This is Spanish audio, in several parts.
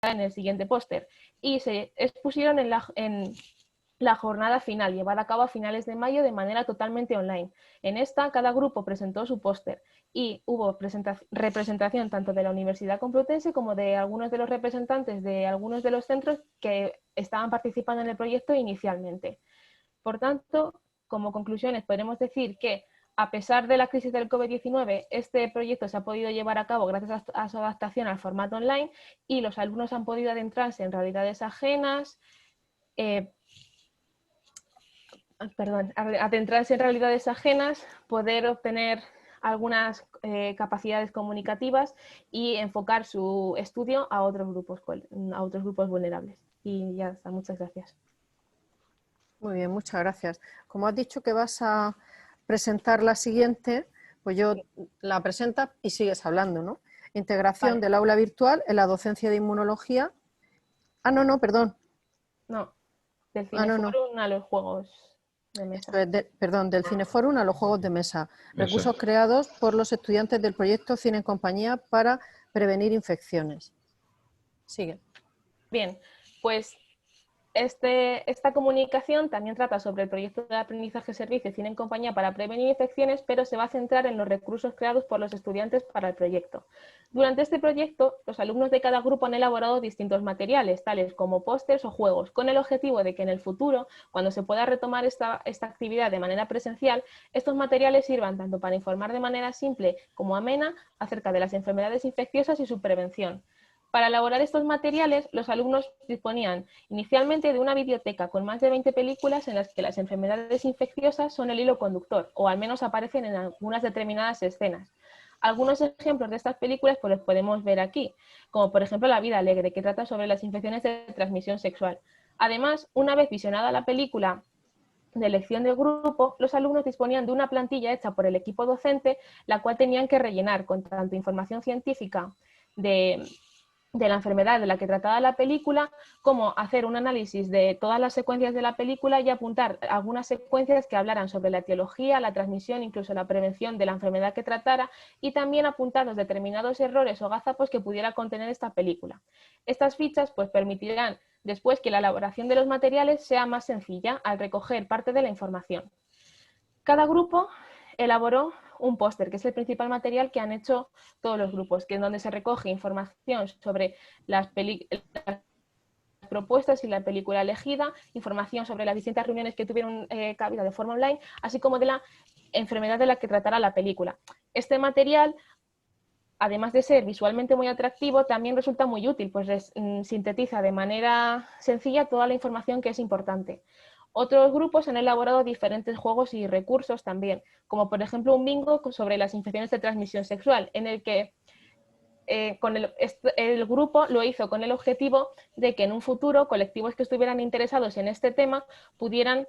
en el siguiente póster. Y se expusieron en la jornada final, llevada a cabo a finales de mayo de manera totalmente online. En esta, cada grupo presentó su póster y hubo representación tanto de la Universidad Complutense como de algunos de los representantes de algunos de los centros que estaban participando en el proyecto inicialmente. Por tanto, como conclusiones, podemos decir que a pesar de la crisis del COVID-19, este proyecto se ha podido llevar a cabo gracias a su adaptación al formato online y los alumnos han podido adentrarse en realidades ajenas, adentrarse en realidades ajenas, poder obtener algunas capacidades comunicativas y enfocar su estudio a otros grupos vulnerables. Y ya está, muchas gracias. Muy bien, muchas gracias. Como has dicho que vas a presentar la siguiente, pues yo la presentas y sigues hablando, ¿no? Integración del aula virtual en la docencia de inmunología. Ah, no, perdón. No, del Cineforum a los juegos de mesa. Perdón, del Cineforum a los juegos de mesa. Recursos creados por los estudiantes del proyecto Cine en Compañía para prevenir infecciones. Sigue. Bien, pues esta comunicación también trata sobre el proyecto de aprendizaje servicio Cine en Compañía para prevenir infecciones, pero se va a centrar en los recursos creados por los estudiantes para el proyecto. Durante este proyecto, los alumnos de cada grupo han elaborado distintos materiales, tales como pósters o juegos, con el objetivo de que en el futuro, cuando se pueda retomar esta actividad de manera presencial, estos materiales sirvan tanto para informar de manera simple como amena acerca de las enfermedades infecciosas y su prevención. Para elaborar estos materiales, los alumnos disponían inicialmente de una biblioteca con más de 20 películas en las que las enfermedades infecciosas son el hilo conductor, o al menos aparecen en algunas determinadas escenas. Algunos ejemplos de estas películas pues los podemos ver aquí, como por ejemplo La vida alegre, que trata sobre las infecciones de transmisión sexual. Además, una vez visionada la película de elección del grupo, los alumnos disponían de una plantilla hecha por el equipo docente, la cual tenían que rellenar con tanto información científica de la enfermedad de la que trataba la película, como hacer un análisis de todas las secuencias de la película y apuntar algunas secuencias que hablaran sobre la etiología, la transmisión, incluso la prevención de la enfermedad que tratara, y también apuntar los determinados errores o gazapos que pudiera contener esta película. Estas fichas pues permitirán después que la elaboración de los materiales sea más sencilla al recoger parte de la información. Cada grupo elaboró un póster, que es el principal material que han hecho todos los grupos, que es donde se recoge información sobre las propuestas y la película elegida, información sobre las distintas reuniones que tuvieron cabida de forma online, así como de la enfermedad de la que tratará la película. Este material, además de ser visualmente muy atractivo, también resulta muy útil, pues sintetiza de manera sencilla toda la información que es importante. Otros grupos han elaborado diferentes juegos y recursos también, como por ejemplo un bingo sobre las infecciones de transmisión sexual, en el que el grupo lo hizo con el objetivo de que en un futuro colectivos que estuvieran interesados en este tema pudieran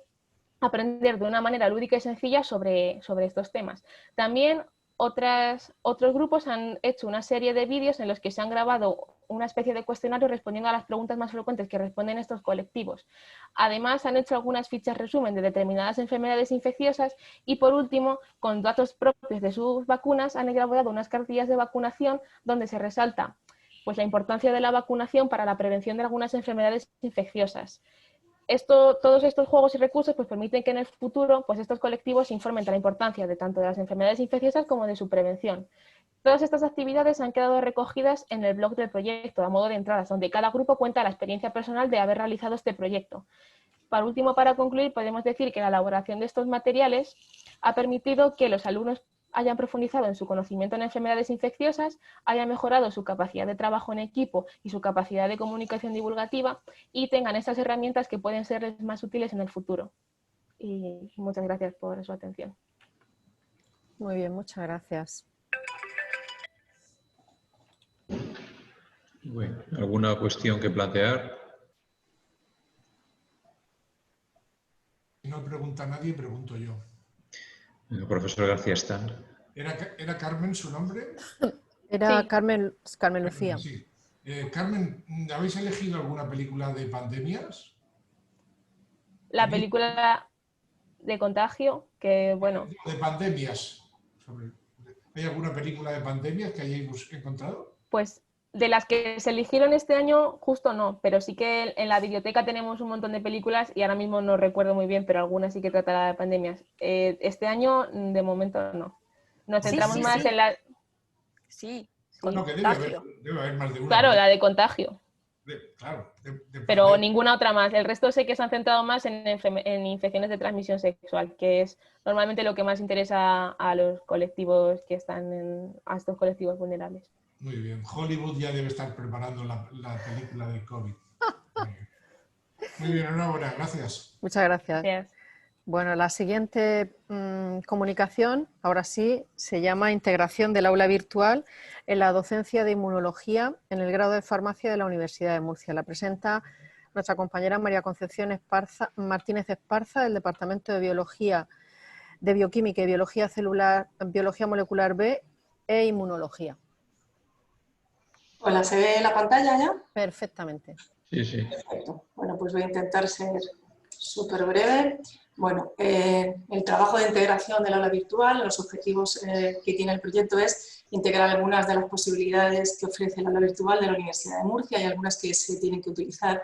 aprender de una manera lúdica y sencilla sobre estos temas. También otros grupos han hecho una serie de vídeos en los que se han grabado una especie de cuestionario respondiendo a las preguntas más frecuentes que responden estos colectivos. Además, han hecho algunas fichas resumen de determinadas enfermedades infecciosas y, por último, con datos propios de sus vacunas, han elaborado unas cartillas de vacunación donde se resalta pues, la importancia de la vacunación para la prevención de algunas enfermedades infecciosas. Todos estos juegos y recursos pues, permiten que en el futuro pues, estos colectivos informen de la importancia de tanto de las enfermedades infecciosas como de su prevención. Todas estas actividades han quedado recogidas en el blog del proyecto a modo de entradas, donde cada grupo cuenta la experiencia personal de haber realizado este proyecto. Por último, para concluir, podemos decir que la elaboración de estos materiales ha permitido que los alumnos hayan profundizado en su conocimiento en enfermedades infecciosas, hayan mejorado su capacidad de trabajo en equipo y su capacidad de comunicación divulgativa y tengan estas herramientas que pueden serles más útiles en el futuro. Y muchas gracias por su atención. Muy bien, muchas gracias. Bueno, ¿alguna cuestión que plantear? Si no pregunta nadie, pregunto yo. El profesor García está. ¿Era Carmen su nombre? Era Sí. Carmen Lucía. Sí. Carmen, ¿habéis elegido alguna película de pandemias? La película de Contagio, que bueno... De pandemias. ¿Hay alguna película de pandemias que hayáis encontrado? Pues De las que se eligieron este año, justo no, pero sí que en la biblioteca tenemos un montón de películas y ahora mismo no recuerdo muy bien, pero algunas sí que tratan de pandemias. Este año, de momento, no. Nos centramos más en la... Sí, No, que contagio. debe haber más de una. Claro, la de contagio. Claro, Pero pandemia. ninguna otra más. El resto sé que se han centrado más en infecciones de transmisión sexual, que es normalmente lo que más interesa a los colectivos que están a estos colectivos vulnerables. Muy bien. Hollywood ya debe estar preparando la película del COVID. Muy bien, enhorabuena, gracias. Muchas gracias. Gracias. Bueno, la siguiente comunicación, ahora sí, se llama Integración del aula virtual en la docencia de inmunología en el grado de farmacia de la Universidad de Murcia. La presenta nuestra compañera María Concepción Martínez Esparza, del Departamento de Biología, de Bioquímica y Biología Celular, Biología Molecular B e Inmunología. Hola, ¿se ve la pantalla ya? Perfectamente. Sí, sí. Perfecto. Bueno, pues voy a intentar ser súper breve. Bueno, el trabajo de integración del aula virtual, los objetivos que tiene el proyecto es integrar algunas de las posibilidades que ofrece el aula virtual de la Universidad de Murcia. Hay algunas que se tienen que utilizar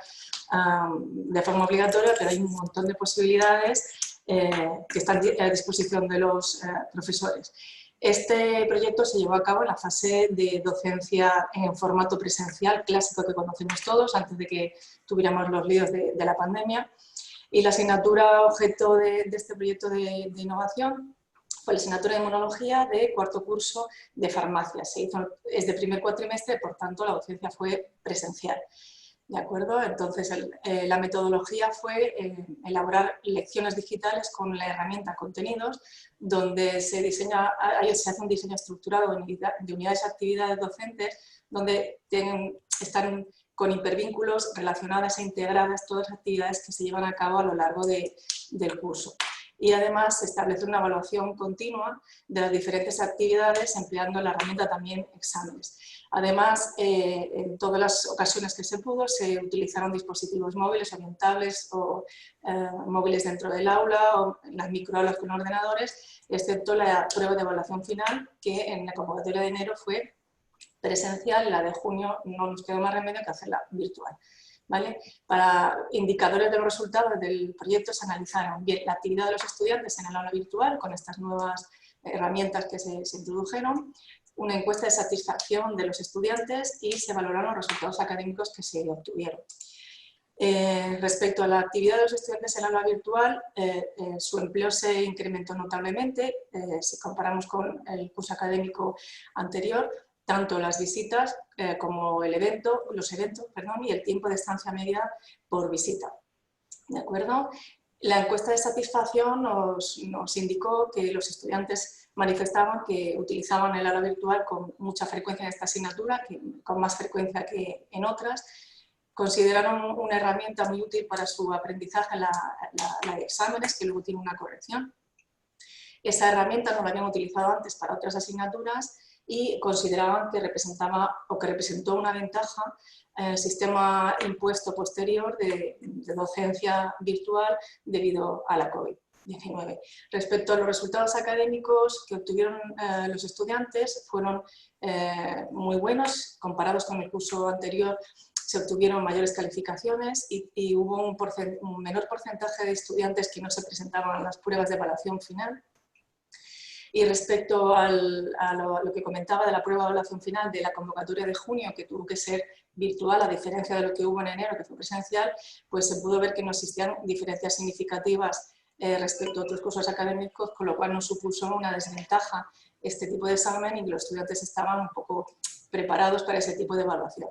de forma obligatoria, pero hay un montón de posibilidades que están a disposición de los profesores. Este proyecto se llevó a cabo en la fase de docencia en formato presencial clásico que conocemos todos, antes de que tuviéramos los líos de la pandemia. Y la asignatura objeto de este proyecto de innovación fue la asignatura de inmunología de cuarto curso de farmacia. Se hizo desde primer cuatrimestre, por tanto la docencia fue presencial. ¿De acuerdo? Entonces, la metodología fue elaborar lecciones digitales con la herramienta contenidos, donde se hace un diseño estructurado de unidades de actividades docentes, donde están con hipervínculos relacionadas e integradas todas las actividades que se llevan a cabo a lo largo del curso. Y además se establece una evaluación continua de las diferentes actividades empleando la herramienta también exámenes. Además, en todas las ocasiones que se pudo, se utilizaron dispositivos móviles orientables o móviles dentro del aula o las microaulas con ordenadores, excepto la prueba de evaluación final, que en la convocatoria de enero fue presencial, la de junio no nos quedó más remedio que hacerla virtual. ¿Vale? Para indicadores de los resultados del proyecto se analizaron bien la actividad de los estudiantes en el aula virtual con estas nuevas herramientas que se introdujeron, una encuesta de satisfacción de los estudiantes y se valoraron los resultados académicos que se obtuvieron. Respecto a la actividad de los estudiantes en el aula virtual, su empleo se incrementó notablemente si comparamos con el curso académico anterior, tanto las visitas como los eventos y el tiempo de estancia media por visita. ¿De acuerdo? La encuesta de satisfacción nos indicó que los estudiantes manifestaban que utilizaban el aula virtual con mucha frecuencia en esta asignatura, con más frecuencia que en otras. Consideraron una herramienta muy útil para su aprendizaje la de exámenes, que luego tiene una corrección. Esa herramienta no la habían utilizado antes para otras asignaturas y consideraban que representó una ventaja en el sistema impuesto posterior de docencia virtual debido a la COVID-19. Respecto a los resultados académicos que obtuvieron los estudiantes, fueron muy buenos. Comparados con el curso anterior, se obtuvieron mayores calificaciones y hubo un menor porcentaje de estudiantes que no se presentaban a las pruebas de evaluación final. Y respecto a lo que comentaba de la prueba de evaluación final de la convocatoria de junio, que tuvo que ser virtual, a diferencia de lo que hubo en enero, que fue presencial, pues se pudo ver que no existían diferencias significativas respecto a otros cursos académicos, con lo cual no supuso una desventaja este tipo de examen y que los estudiantes estaban un poco preparados para ese tipo de evaluación.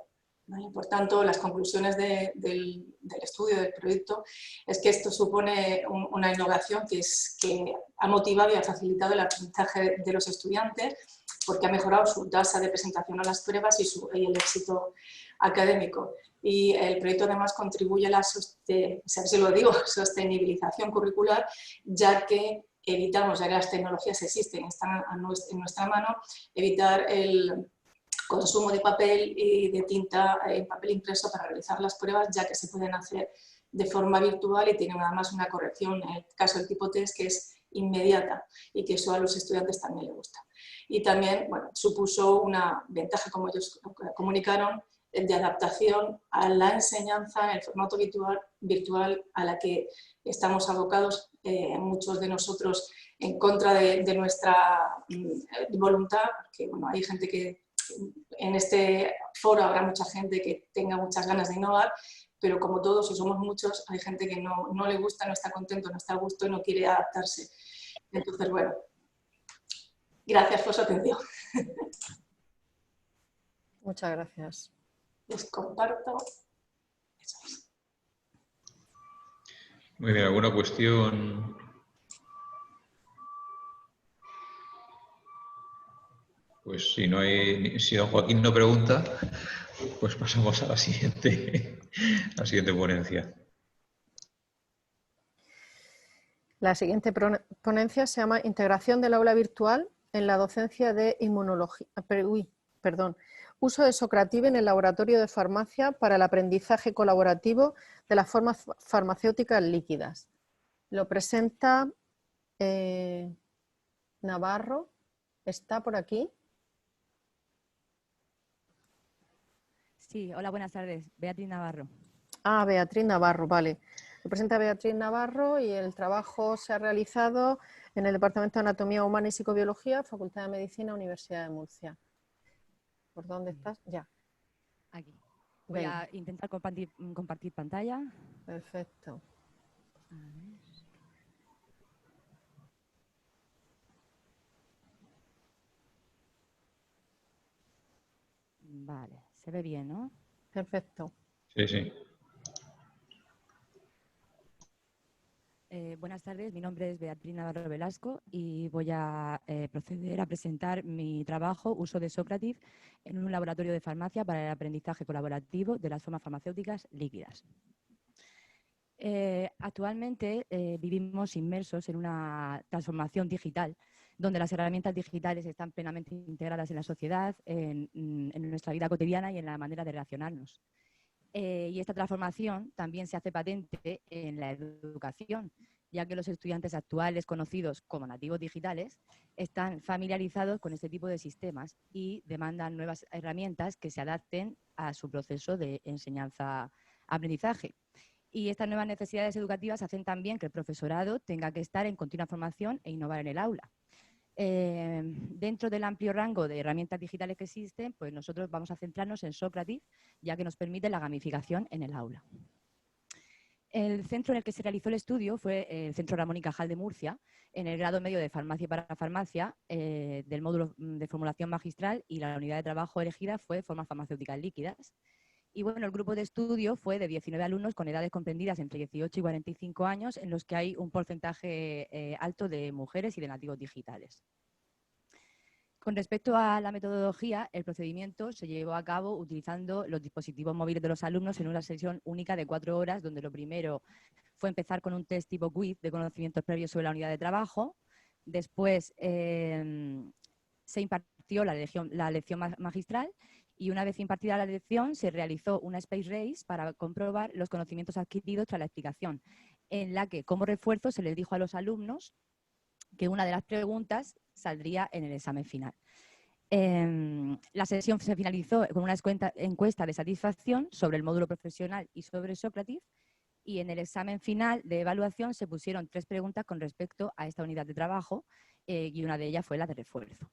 ¿Vale? Por tanto, las conclusiones del estudio, del proyecto, es que esto supone una innovación que ha motivado y ha facilitado el aprendizaje de los estudiantes porque ha mejorado su tasa de presentación a las pruebas y el éxito académico. Y el proyecto además contribuye a la sostenibilización curricular, ya que evitamos, ya que las tecnologías existen, están en nuestra mano, evitar el consumo de papel y de tinta en papel impreso para realizar las pruebas, ya que se pueden hacer de forma virtual y tienen además una corrección, en el caso del tipo test, que es inmediata y que eso a los estudiantes también les gusta. Y también, bueno, supuso una ventaja, como ellos comunicaron, de adaptación a la enseñanza en el formato virtual a la que estamos abocados muchos de nosotros en contra de nuestra voluntad, porque bueno, hay gente que en este foro habrá mucha gente que tenga muchas ganas de innovar, pero como todos, y somos muchos, hay gente que no le gusta, no está contento, no está a gusto y no quiere adaptarse. Entonces, bueno, gracias por su atención. Muchas gracias. Les comparto. Eso es. Muy bien, ¿alguna cuestión? Pues si no hay, si don Joaquín no pregunta, pues pasamos a la siguiente ponencia. La siguiente ponencia se llama Integración del aula virtual en la docencia de inmunología. Uso de Socrative en el laboratorio de farmacia para el aprendizaje colaborativo de las formas farmacéuticas líquidas. Lo presenta Navarro. ¿Está por aquí? Sí, hola, buenas tardes. Beatriz Navarro. Ah, Beatriz Navarro, vale. Lo presenta Beatriz Navarro y el trabajo se ha realizado en el Departamento de Anatomía Humana y Psicobiología, Facultad de Medicina, Universidad de Murcia. ¿Por dónde estás? Ya. Aquí. Voy a intentar compartir pantalla. Perfecto. A ver. Vale, se ve bien, ¿no? Perfecto. Sí, sí. Buenas tardes, mi nombre es Beatriz Navarro Velasco y voy a proceder a presentar mi trabajo Uso de Socrative en un laboratorio de farmacia para el aprendizaje colaborativo de las formas farmacéuticas líquidas. Actualmente vivimos inmersos en una transformación digital donde las herramientas digitales están plenamente integradas en la sociedad, en nuestra vida cotidiana y en la manera de relacionarnos. Y esta transformación también se hace patente en la educación, ya que los estudiantes actuales, conocidos como nativos digitales, están familiarizados con este tipo de sistemas y demandan nuevas herramientas que se adapten a su proceso de enseñanza-aprendizaje. Y estas nuevas necesidades educativas hacen también que el profesorado tenga que estar en continua formación e innovar en el aula. Dentro del amplio rango de herramientas digitales que existen, pues nosotros vamos a centrarnos en Socrative, ya que nos permite la gamificación en el aula. El centro en el que se realizó el estudio fue el Centro Ramón y Cajal de Murcia, en el grado medio de Farmacia para Farmacia, del módulo de formulación magistral, y la unidad de trabajo elegida fue Formas Farmacéuticas Líquidas. Y bueno, el grupo de estudio fue de 19 alumnos con edades comprendidas entre 18 y 45 años, en los que hay un porcentaje alto de mujeres y de nativos digitales. Con respecto a la metodología, el procedimiento se llevó a cabo utilizando los dispositivos móviles de los alumnos en una sesión única de 4 horas, donde lo primero fue empezar con un test tipo quiz de conocimientos previos sobre la unidad de trabajo. Después se impartió la lección magistral y una vez impartida la lección se realizó una Space Race para comprobar los conocimientos adquiridos tras la explicación, en la que como refuerzo se les dijo a los alumnos que una de las preguntas saldría en el examen final. La sesión se finalizó con una encuesta de satisfacción sobre el módulo profesional y sobre Socrative, y en el examen final de evaluación se pusieron 3 preguntas con respecto a esta unidad de trabajo y una de ellas fue la de refuerzo.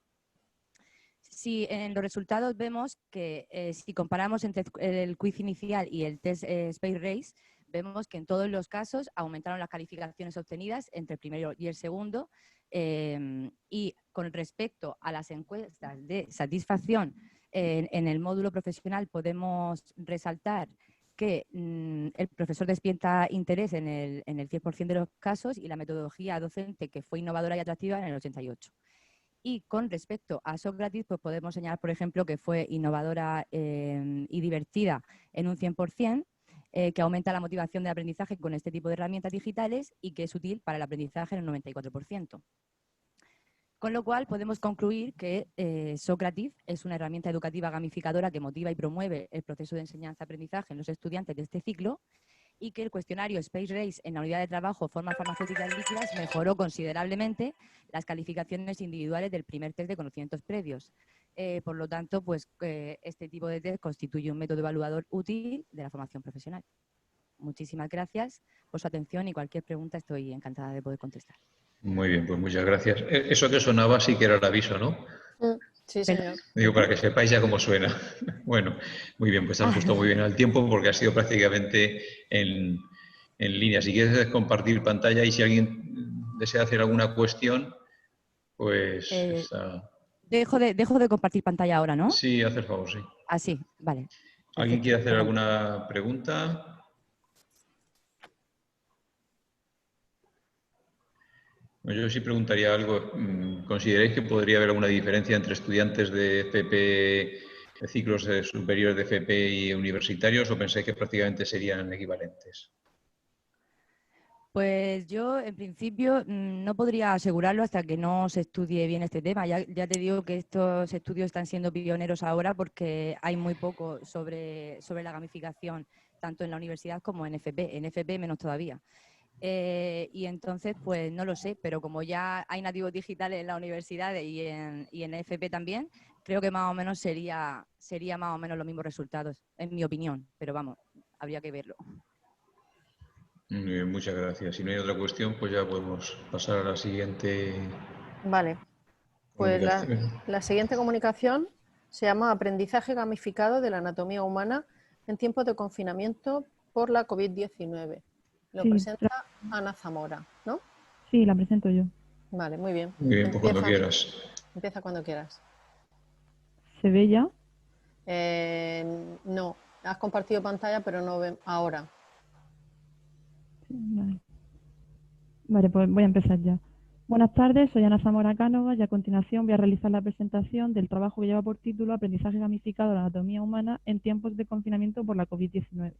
Si en los resultados vemos que si comparamos entre el quiz inicial y el test Space Race, vemos que en todos los casos aumentaron las calificaciones obtenidas entre el primero y el segundo, y con respecto a las encuestas de satisfacción en el módulo profesional podemos resaltar que el profesor despierta interés en el 100% de los casos y la metodología docente que fue innovadora y atractiva en el 88%. Y con respecto a Socrative, pues podemos señalar, por ejemplo, que fue innovadora y divertida en un 100%, que aumenta la motivación de aprendizaje con este tipo de herramientas digitales y que es útil para el aprendizaje en un 94%. Con lo cual, podemos concluir que Socrative es una herramienta educativa gamificadora que motiva y promueve el proceso de enseñanza-aprendizaje en los estudiantes de este ciclo y que el cuestionario Space Race en la unidad de trabajo Formas farmacéuticas líquidas mejoró considerablemente las calificaciones individuales del primer test de conocimientos previos. Por lo tanto, pues este tipo de test constituye un método evaluador útil de la formación profesional. Muchísimas gracias por su atención y cualquier pregunta estoy encantada de poder contestar. Muy bien, pues muchas gracias. Eso que sonaba sí que era el aviso, ¿no? Sí, señor. Digo, para que sepáis ya cómo suena. Bueno, muy bien, pues te has ajustado muy bien al tiempo porque ha sido prácticamente en línea. Si quieres compartir pantalla y si alguien desea hacer alguna cuestión, pues está... Dejo de compartir pantalla ahora, ¿no? Sí, haz el favor, sí. Ah, sí, vale. ¿Alguien Perfecto. quiere hacer alguna pregunta? Yo sí preguntaría algo. ¿Consideráis que podría haber alguna diferencia entre estudiantes de FP, de ciclos superiores de FP y universitarios, o pensáis que prácticamente serían equivalentes? Pues yo, en principio, no podría asegurarlo hasta que no se estudie bien este tema. Ya te digo que estos estudios están siendo pioneros ahora porque hay muy poco sobre la gamificación, tanto en la universidad como en FP menos todavía. Y entonces, pues no lo sé, pero como ya hay nativos digitales en la universidad y en FP también, creo que más o menos sería más o menos los mismos resultados, en mi opinión, pero vamos, habría que verlo. Muy bien, muchas gracias. Si no hay otra cuestión, pues ya podemos pasar a la siguiente Vale, pues comunicación. la siguiente comunicación se llama Aprendizaje gamificado de la anatomía humana en tiempos de confinamiento por la COVID-19. Lo Sí, presenta Ana Zamora, ¿no? sí, la presento yo. Vale, muy bien. Muy bien, pues cuando quieras. Empieza cuando quieras. ¿Se ve ya? No, has compartido pantalla, pero no ven ahora. Sí, vale. Vale, pues voy a empezar ya. Buenas tardes, soy Ana Zamora Cánova y a continuación voy a realizar la presentación del trabajo que lleva por título Aprendizaje gamificado de la anatomía humana en tiempos de confinamiento por la COVID-19.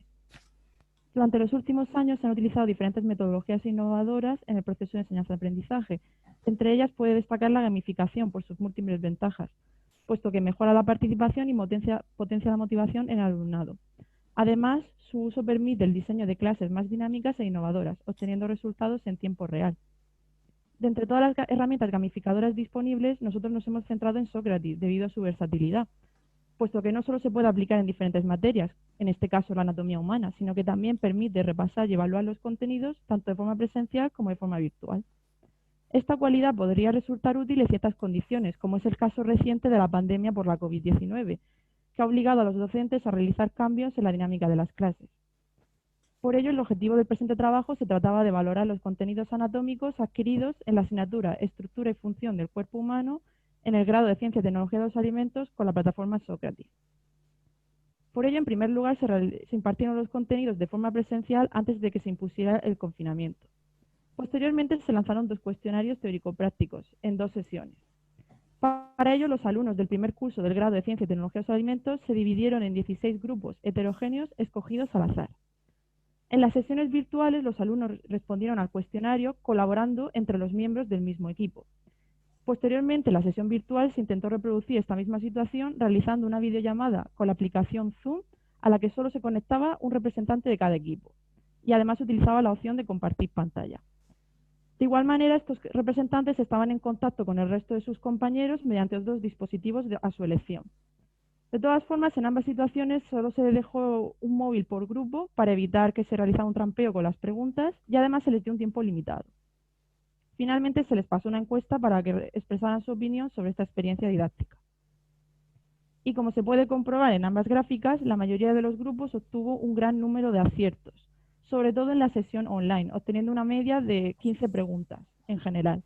Durante los últimos años se han utilizado diferentes metodologías innovadoras en el proceso de enseñanza-aprendizaje. Entre ellas puede destacar la gamificación por sus múltiples ventajas, puesto que mejora la participación y potencia la motivación en el alumnado. Además, su uso permite el diseño de clases más dinámicas e innovadoras, obteniendo resultados en tiempo real. De entre todas las herramientas gamificadoras disponibles, nosotros nos hemos centrado en Sócrates debido a su versatilidad, puesto que no solo se puede aplicar en diferentes materias, en este caso la anatomía humana, sino que también permite repasar y evaluar los contenidos tanto de forma presencial como de forma virtual. Esta cualidad podría resultar útil en ciertas condiciones, como es el caso reciente de la pandemia por la COVID-19, que ha obligado a los docentes a realizar cambios en la dinámica de las clases. Por ello, el objetivo del presente trabajo se trataba de valorar los contenidos anatómicos adquiridos en la asignatura Estructura y Función del Cuerpo Humano en el grado de Ciencia y Tecnología de los Alimentos con la plataforma Sócrates. Por ello, en primer lugar, se impartieron los contenidos de forma presencial antes de que se impusiera el confinamiento. Posteriormente, se lanzaron 2 cuestionarios teórico-prácticos en 2 sesiones. Para ello, los alumnos del primer curso del grado de Ciencia y Tecnología de los Alimentos se dividieron en 16 grupos heterogéneos escogidos al azar. En las sesiones virtuales, los alumnos respondieron al cuestionario colaborando entre los miembros del mismo equipo. Posteriormente, en la sesión virtual se intentó reproducir esta misma situación realizando una videollamada con la aplicación Zoom a la que solo se conectaba un representante de cada equipo y además se utilizaba la opción de compartir pantalla. De igual manera, estos representantes estaban en contacto con el resto de sus compañeros mediante 2 dispositivos a su elección. De todas formas, en ambas situaciones solo se dejó un móvil por grupo para evitar que se realizara un trampeo con las preguntas y además se les dio un tiempo limitado. Finalmente, se les pasó una encuesta para que expresaran su opinión sobre esta experiencia didáctica. Y como se puede comprobar en ambas gráficas, la mayoría de los grupos obtuvo un gran número de aciertos, sobre todo en la sesión online, obteniendo una media de 15 preguntas en general.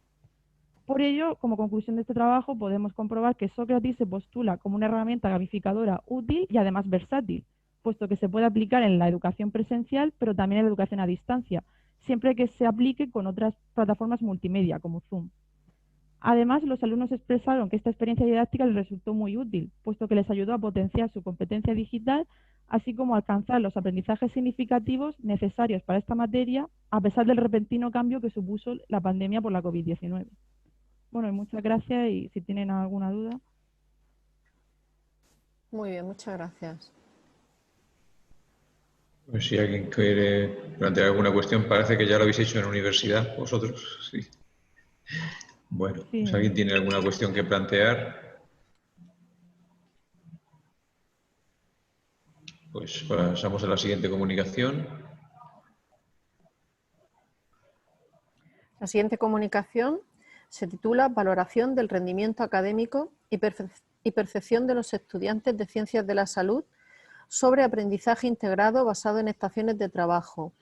Por ello, como conclusión de este trabajo, podemos comprobar que Sócrates se postula como una herramienta gamificadora útil y además versátil, puesto que se puede aplicar en la educación presencial, pero también en la educación a distancia, siempre que se aplique con otras plataformas multimedia, como Zoom. Además, los alumnos expresaron que esta experiencia didáctica les resultó muy útil, puesto que les ayudó a potenciar su competencia digital, así como a alcanzar los aprendizajes significativos necesarios para esta materia, a pesar del repentino cambio que supuso la pandemia por la COVID-19. Bueno, y muchas gracias y si tienen alguna duda. Muy bien, muchas gracias. Pues si alguien quiere plantear alguna cuestión, parece que ya lo habéis hecho en la universidad, vosotros. Sí. Bueno, Sí. si alguien tiene alguna cuestión que plantear, pues pasamos a la siguiente comunicación. La siguiente comunicación se titula Valoración del rendimiento académico y percepción de los estudiantes de Ciencias de la Salud sobre aprendizaje integrado basado en estaciones de trabajo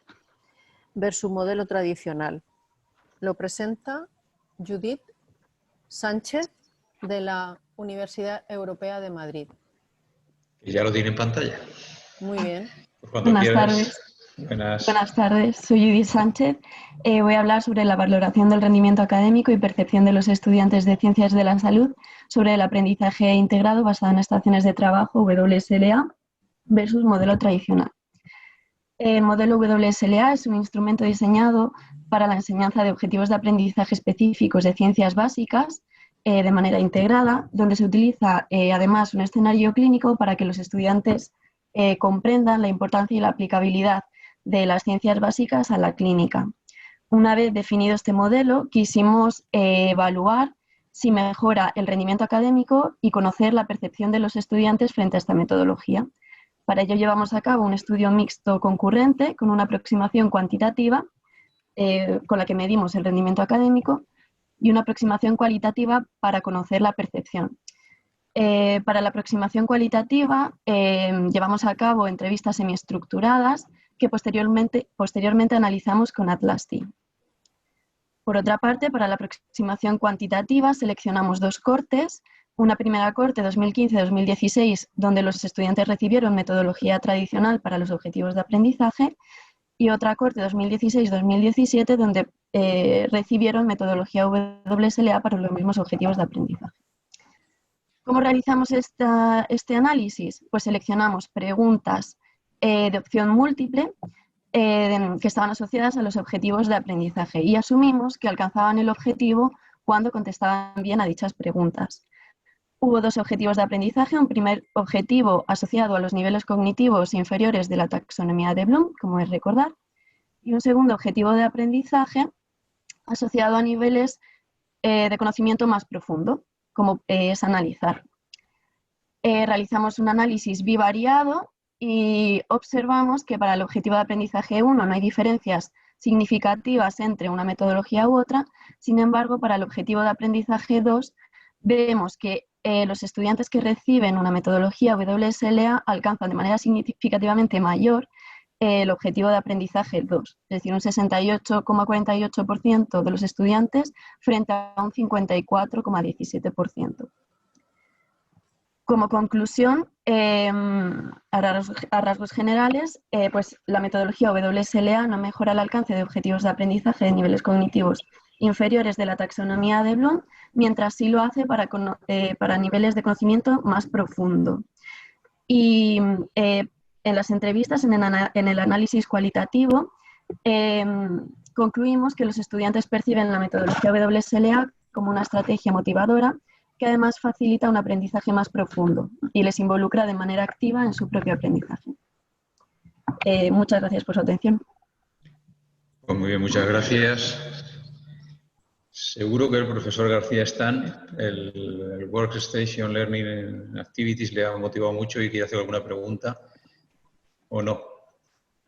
versus modelo tradicional. Lo presenta Judith Sánchez de la Universidad Europea de Madrid. Que ya lo tiene en pantalla. Muy bien. Pues cuando Buenas quieras. tardes. Buenas. Buenas tardes, soy Judith Sánchez. Voy a hablar sobre la valoración del rendimiento académico y percepción de los estudiantes de Ciencias de la Salud sobre el aprendizaje integrado basado en estaciones de trabajo WSLA versus modelo tradicional. El modelo WSLA es un instrumento diseñado para la enseñanza de objetivos de aprendizaje específicos de ciencias básicas de manera integrada, donde se utiliza además un escenario clínico para que los estudiantes comprendan la importancia y la aplicabilidad de las ciencias básicas a la clínica. Una vez definido este modelo, quisimos evaluar si mejora el rendimiento académico y conocer la percepción de los estudiantes frente a esta metodología. Para ello llevamos a cabo un estudio mixto concurrente con una aproximación cuantitativa con la que medimos el rendimiento académico y una aproximación cualitativa para conocer la percepción. Para la aproximación cualitativa llevamos a cabo entrevistas semiestructuradas que posteriormente analizamos con Atlasti. Por otra parte, para la aproximación cuantitativa seleccionamos dos cortes. Una primera corte 2015-2016, donde los estudiantes recibieron metodología tradicional para los objetivos de aprendizaje, y otra corte 2016-2017, donde recibieron metodología WSLA para los mismos objetivos de aprendizaje. ¿Cómo realizamos este análisis? Pues seleccionamos preguntas de opción múltiple que estaban asociadas a los objetivos de aprendizaje y asumimos que alcanzaban el objetivo cuando contestaban bien a dichas preguntas. Hubo dos objetivos de aprendizaje, un primer objetivo asociado a los niveles cognitivos inferiores de la taxonomía de Bloom, como es recordar, y un segundo objetivo de aprendizaje asociado a niveles de conocimiento más profundo, como es analizar. Realizamos un análisis bivariado y observamos que para el objetivo de aprendizaje 1 no hay diferencias significativas entre una metodología u otra, sin embargo, para el objetivo de aprendizaje 2 vemos que los estudiantes que reciben una metodología WSLA alcanzan de manera significativamente mayor el objetivo de aprendizaje 2, es decir, un 68,48% de los estudiantes frente a un 54,17%. Como conclusión, a rasgos generales, pues la metodología WSLA no mejora el alcance de objetivos de aprendizaje de niveles cognitivos inferiores de la taxonomía de Bloom, mientras sí lo hace para niveles de conocimiento más profundo. Y en las entrevistas, en el análisis cualitativo, concluimos que los estudiantes perciben la metodología WSLA como una estrategia motivadora que además facilita un aprendizaje más profundo y les involucra de manera activa en su propio aprendizaje. Muchas gracias por su atención. Pues muy bien, muchas gracias. Seguro que el profesor García Están, el Workstation Learning Activities le ha motivado mucho y quiere hacer alguna pregunta, ¿o no?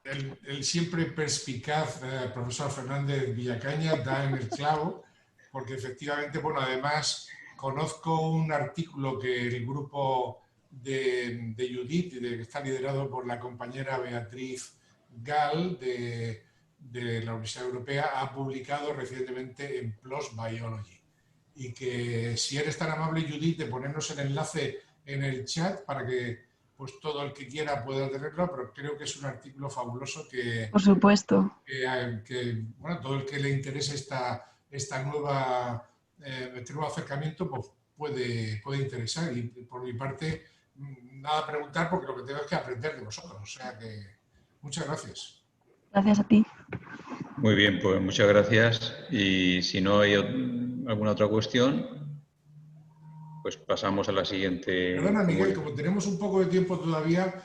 El siempre perspicaz profesor Fernández Villacaña da en el clavo, porque efectivamente, bueno, además conozco un artículo que el grupo de Judith, que está liderado por la compañera Beatriz Gal de la Universidad Europea, ha publicado recientemente en PLOS Biology. Y que si eres tan amable, Judith, de ponernos el enlace en el chat para que pues todo el que quiera pueda tenerlo, pero creo que es un artículo fabuloso que... Por supuesto. Que bueno, todo el que le interese este nuevo acercamiento pues puede interesar. Y por mi parte, nada a preguntar porque lo que tengo es que aprender de vosotros. O sea que muchas gracias. Gracias a ti. Muy bien, pues muchas gracias. Y si no hay alguna otra cuestión, pues pasamos a la siguiente. Perdona, Miguel, como tenemos un poco de tiempo todavía,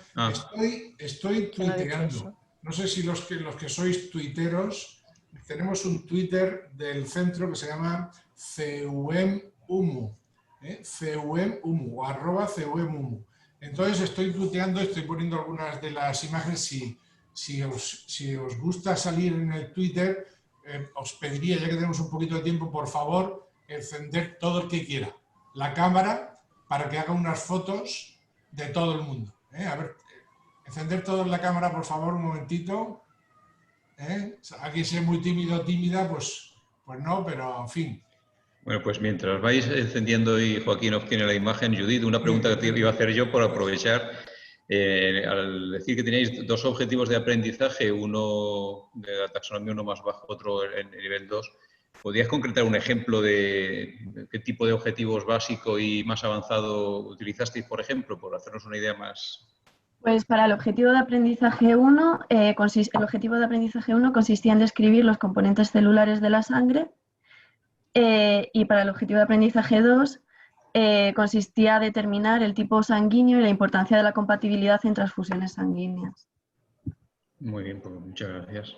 estoy tuiteando. no sé si los que sois tuiteros, tenemos un Twitter del centro que se llama CUMUMU, CUMUMU, o @CUMUMU. Entonces estoy tuiteando, estoy poniendo algunas de las imágenes. Si os gusta salir en el Twitter, os pediría, ya que tenemos un poquito de tiempo, por favor, encender todo el que quiera la cámara para que haga unas fotos de todo el mundo. A ver, encender todo la cámara, por favor, un momentito. Alguien sea muy tímido o tímida, pues no, pero en fin. Bueno, pues mientras vais encendiendo y Joaquín obtiene la imagen, Judith, una pregunta que te iba a hacer yo por aprovechar. Al decir que tenéis dos objetivos de aprendizaje, uno de la taxonomía, uno más bajo, otro en el nivel 2, ¿podrías concretar un ejemplo de qué tipo de objetivos básico y más avanzado utilizasteis, por ejemplo, por hacernos una idea más? Pues para el objetivo de aprendizaje 1, el objetivo de aprendizaje 1 consistía en describir los componentes celulares de la sangre, y para el objetivo de aprendizaje 2 consistía en determinar el tipo sanguíneo y la importancia de la compatibilidad en transfusiones sanguíneas. Muy bien, pues muchas gracias.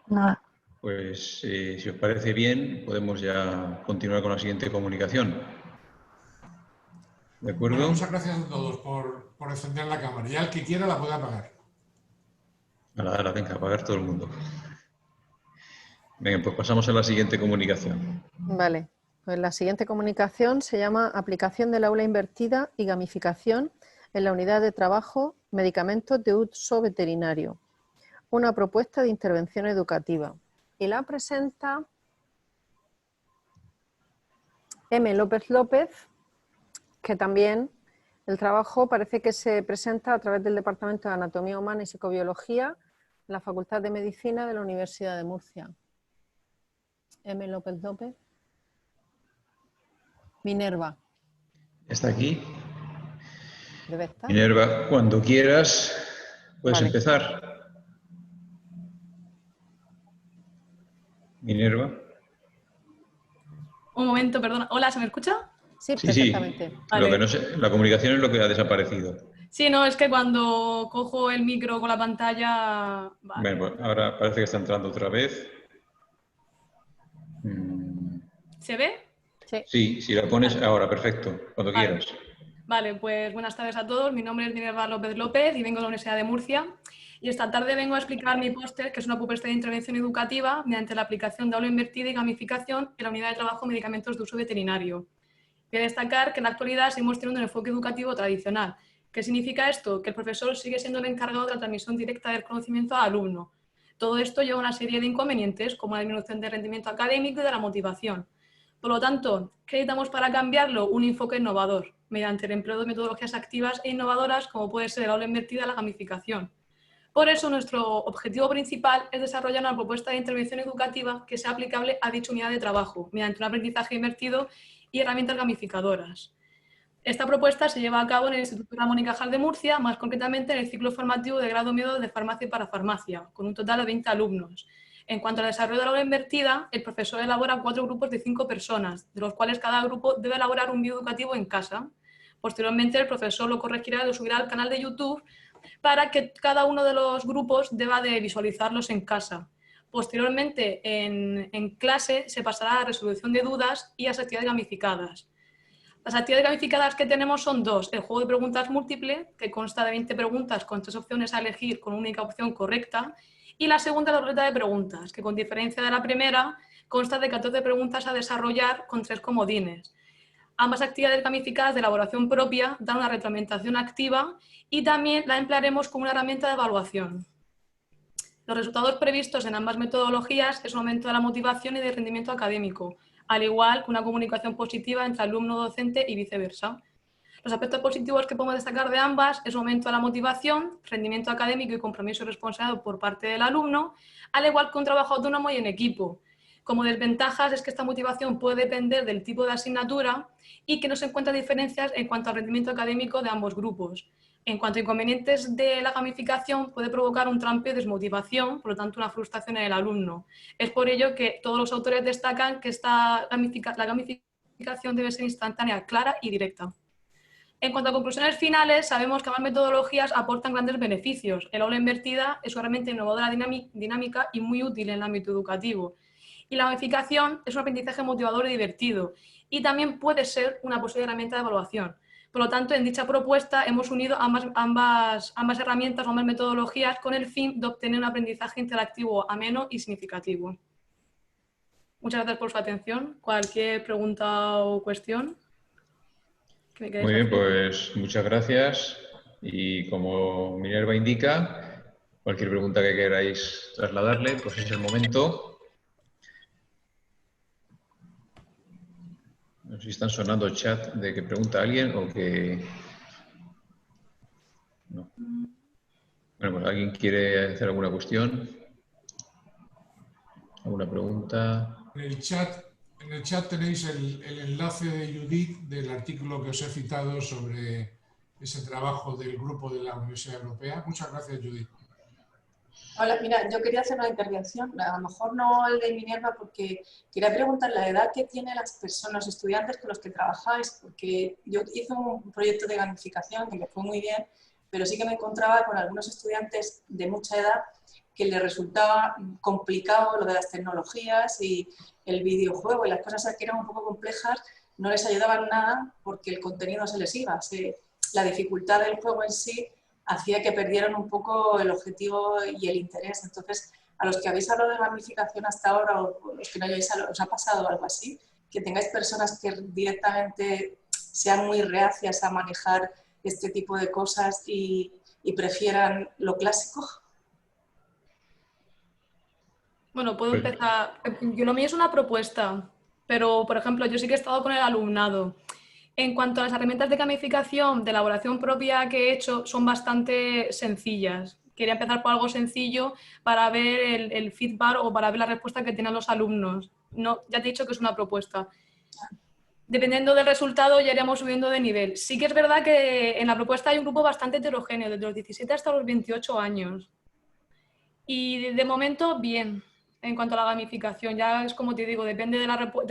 Nada. Pues si os parece bien, podemos ya continuar con la siguiente comunicación. ¿De acuerdo? Bueno, muchas gracias a todos por encender la cámara. Ya el que quiera la puede apagar. Ahora, venga, apagar todo el mundo. Venga, pues pasamos a la siguiente comunicación. Vale, pues la siguiente comunicación se llama Aplicación del aula invertida y gamificación en la unidad de trabajo Medicamentos de uso veterinario. Una propuesta de intervención educativa. Y la presenta M. López López, que también el trabajo parece que se presenta a través del Departamento de Anatomía Humana y Psicobiología en la Facultad de Medicina de la Universidad de Murcia. M. López López. Minerva. ¿Está aquí? Debe estar. Minerva, cuando quieras, puedes empezar. Minerva. Un momento, perdona. Hola, ¿se me escucha? Sí, perfectamente. Sí. Vale. Lo que no sé, la comunicación es lo que ha desaparecido. Sí, no, es que cuando cojo el micro con la pantalla... Vale. Bueno, pues ahora parece que está entrando otra vez. ¿Se ve? Sí, si la pones ahora, perfecto, cuando quieras. Vale, pues buenas tardes a todos. Mi nombre es Minerva López López y vengo de la Universidad de Murcia. Y esta tarde vengo a explicar mi póster, que es una propuesta de intervención educativa mediante la aplicación de aula invertida y gamificación en la unidad de trabajo Medicamentos de uso veterinario. Voy a destacar que en la actualidad seguimos teniendo un enfoque educativo tradicional. ¿Qué significa esto? Que el profesor sigue siendo el encargado de la transmisión directa del conocimiento al alumno. Todo esto lleva a una serie de inconvenientes, como la disminución del rendimiento académico y de la motivación. Por lo tanto, ¿qué necesitamos para cambiarlo? Un enfoque innovador, mediante el empleo de metodologías activas e innovadoras, como puede ser el aula invertida y la gamificación. Por eso, nuestro objetivo principal es desarrollar una propuesta de intervención educativa que sea aplicable a dicha unidad de trabajo, mediante un aprendizaje invertido y herramientas gamificadoras. Esta propuesta se lleva a cabo en el Instituto Ramón y Cajal de Murcia, más concretamente en el ciclo formativo de grado medio de farmacia y parafarmacia, con un total de 20 alumnos. En cuanto al desarrollo de la aula invertida, el profesor elabora 4 grupos de 5 personas, de los cuales cada grupo debe elaborar un vídeo educativo en casa. Posteriormente, el profesor lo corregirá y lo subirá al canal de YouTube para que cada uno de los grupos deba de visualizarlos en casa. Posteriormente, en clase, se pasará a la resolución de dudas y a las actividades gamificadas. Las actividades gamificadas que tenemos son 2. El juego de preguntas múltiple, que consta de 20 preguntas con 3 opciones a elegir con una única opción correcta. Y la segunda, la ruleta de preguntas, que con diferencia de la primera, consta de 14 preguntas a desarrollar con 3 comodines. Ambas actividades gamificadas de elaboración propia dan una retroalimentación activa y también la emplearemos como una herramienta de evaluación. Los resultados previstos en ambas metodologías es un aumento de la motivación y del rendimiento académico, al igual que una comunicación positiva entre alumno-docente y viceversa. Los aspectos positivos que podemos destacar de ambas es un aumento de la motivación, rendimiento académico y compromiso responsable por parte del alumno, al igual que un trabajo autónomo y en equipo. Como desventajas es que esta motivación puede depender del tipo de asignatura y que no se encuentran diferencias en cuanto al rendimiento académico de ambos grupos. En cuanto a inconvenientes de la gamificación, puede provocar un trampeo y desmotivación, por lo tanto una frustración en el alumno. Es por ello que todos los autores destacan que la gamificación debe ser instantánea, clara y directa. En cuanto a conclusiones finales, sabemos que ambas metodologías aportan grandes beneficios. El aula invertida es una herramienta innovadora, dinámica y muy útil en el ámbito educativo. Y la gamificación es un aprendizaje motivador y divertido. Y también puede ser una posible herramienta de evaluación. Por lo tanto, en dicha propuesta hemos unido ambas herramientas, ambas metodologías, con el fin de obtener un aprendizaje interactivo ameno y significativo. Muchas gracias por su atención. Cualquier pregunta o cuestión que me queráis Muy bien, hacer. pues muchas gracias. Y como Minerva indica, cualquier pregunta que queráis trasladarle, pues es el momento. No sé si están sonando el chat de que pregunta alguien o que... No. Bueno, pues ¿alguien quiere hacer alguna cuestión? ¿Alguna pregunta? En el chat tenéis el enlace de Judith del artículo que os he citado sobre ese trabajo del grupo de la Universidad Europea. Muchas gracias, Judith. Hola, mira, yo quería hacer una intervención, a lo mejor no el de Minerva, porque quería preguntar la edad que tienen las personas, los estudiantes con los que trabajáis, porque yo hice un proyecto de gamificación que me fue muy bien, pero sí que me encontraba con algunos estudiantes de mucha edad que les resultaba complicado lo de las tecnologías y el videojuego y las cosas que eran un poco complejas no les ayudaban nada porque el contenido se les iba. La dificultad del juego en sí hacía que perdieran un poco el objetivo y el interés. Entonces, a los que habéis hablado de gamificación hasta ahora o los que no hayáis hablado, ¿os ha pasado algo así? Que tengáis personas que directamente sean muy reacias a manejar este tipo de cosas y prefieran lo clásico. Bueno, puedo empezar. Yo, lo mío es una propuesta, pero, por ejemplo, yo sí que he estado con el alumnado. En cuanto a las herramientas de gamificación, de elaboración propia que he hecho, son bastante sencillas. Quería empezar por algo sencillo para ver el feedback o para ver la respuesta que tienen los alumnos. No, ya te he dicho que es una propuesta. Dependiendo del resultado, ya iremos subiendo de nivel. Sí que es verdad que en la propuesta hay un grupo bastante heterogéneo, desde los 17 hasta los 28 años. Y de momento, bien. En cuanto a la gamificación, ya es como te digo, depende de